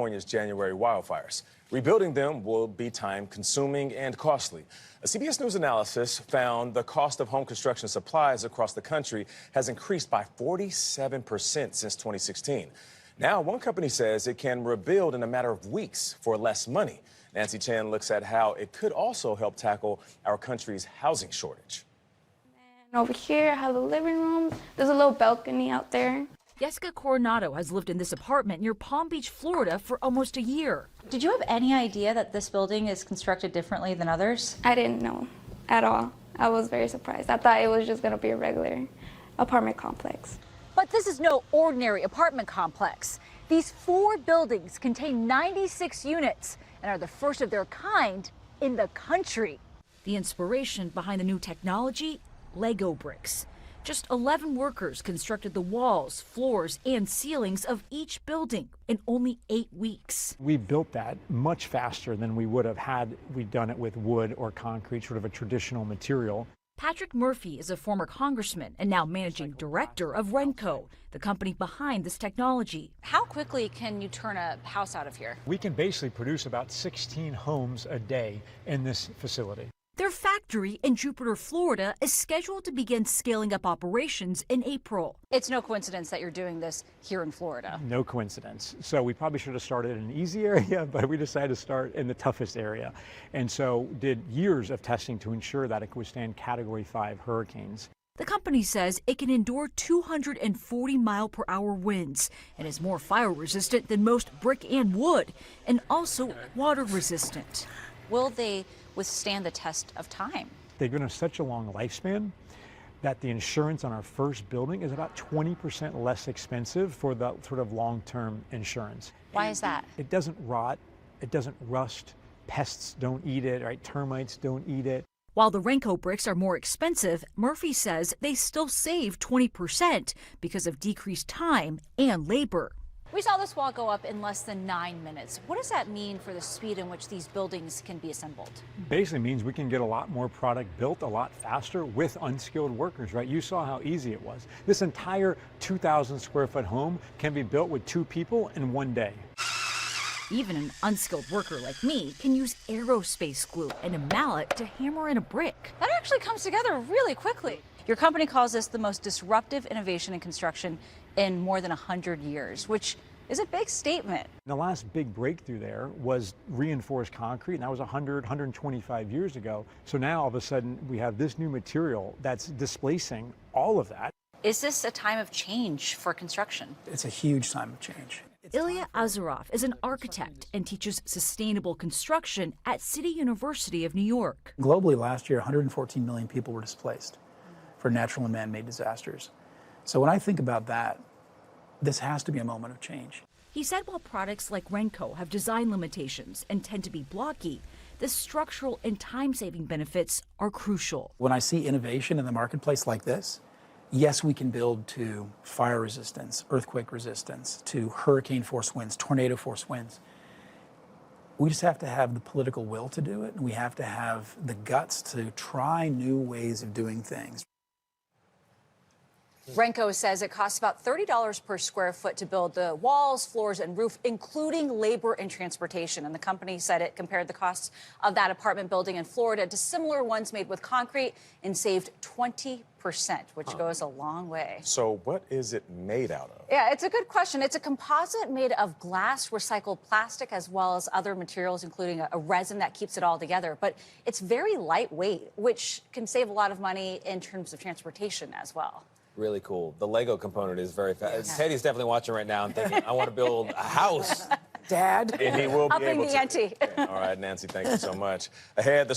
California's January wildfires. Rebuilding them will be time-consuming and costly. A CBS News analysis found the cost of home construction supplies across the country has increased by 47% since 2016. Now, one company says it can rebuild in a matter of weeks for less money. Nancy Chan looks at how it could also help tackle our country's housing shortage. And over here, I have a living room. There's a little balcony out there. Jessica Coronado has lived in this apartment near Palm Beach, Florida for almost a year. Did you have any idea that this building is constructed differently than others? I didn't know at all. I was very surprised. I thought it was just going to be a regular apartment complex. But this is no ordinary apartment complex. These 4 buildings contain 96 units and are the first of their kind in the country. The inspiration behind the new technology? Lego bricks. Just 11 workers constructed the walls, floors, and ceilings of each building in only 8 weeks. We built that much faster than we would have had we done it with wood or concrete, sort of a traditional material. Patrick Murphy is a former congressman and now managing director of RENCO, the company behind this technology. How quickly can you turn a house out of here? We can basically produce about 16 homes a day in this facility. Their factory in Jupiter, Florida is scheduled to begin scaling up operations in April. It's no coincidence that you're doing this here in Florida. No coincidence. So we probably should have started in an easy area, but we decided to start in the toughest area. And so did years of testing to ensure that it could withstand Category 5 hurricanes. The company says it can endure 240-mile-per-hour winds and is more fire resistant than most brick and wood, and also water resistant. Will they withstand the test of time? They've given us such a long lifespan that the insurance on our first building is about 20% less expensive for the sort of long-term insurance. Why is that? It doesn't rot, it doesn't rust, pests don't eat it, right? Termites don't eat it. While the RENCO bricks are more expensive, Murphy says they still save 20% because of decreased time and labor. We saw this wall go up in less than 9 minutes. What does that mean for the speed in which these buildings can be assembled? Basically means we can get a lot more product built a lot faster with unskilled workers, right? You saw how easy it was. This entire 2,000 square foot home can be built with 2 people in 1 day. Even an unskilled worker like me can use aerospace glue and a mallet to hammer in a brick. That actually comes together really quickly. Your company calls this the most disruptive innovation in construction in more than 100 years, which is a big statement. The last big breakthrough there was reinforced concrete, and that was 125 years ago. So now all of a sudden we have this new material that's displacing all of that. Is this a time of change for construction? It's a huge time of change. Ilya Azarov is an architect and teaches sustainable construction at City University of New York. Globally, last year, 114 million people were displaced for natural and man-made disasters. So when I think about that, this has to be a moment of change. He said while products like RENCO have design limitations and tend to be blocky, the structural and time-saving benefits are crucial. When I see innovation in the marketplace like this, yes, we can build to fire resistance, earthquake resistance, to hurricane force winds, tornado force winds. We just have to have the political will to do it, and we have to have the guts to try new ways of doing things. RENCO says it costs about $30 per square foot to build the walls, floors, and roof, including labor and transportation. And the company said it compared the costs of that apartment building in Florida to similar ones made with concrete and saved 20%, which goes a long way. So what is it made out of? Yeah, it's a good question. It's a composite made of glass, recycled plastic, as well as other materials, including a resin that keeps it all together. But it's very lightweight, which can save a lot of money in terms of transportation as well. Really cool. The Lego component is very fast. Yes. Teddy's definitely watching right now and thinking, I want to build a house. Dad? And he will be Upping able the to. ante. All right, Nancy, thank you so much. Ahead, the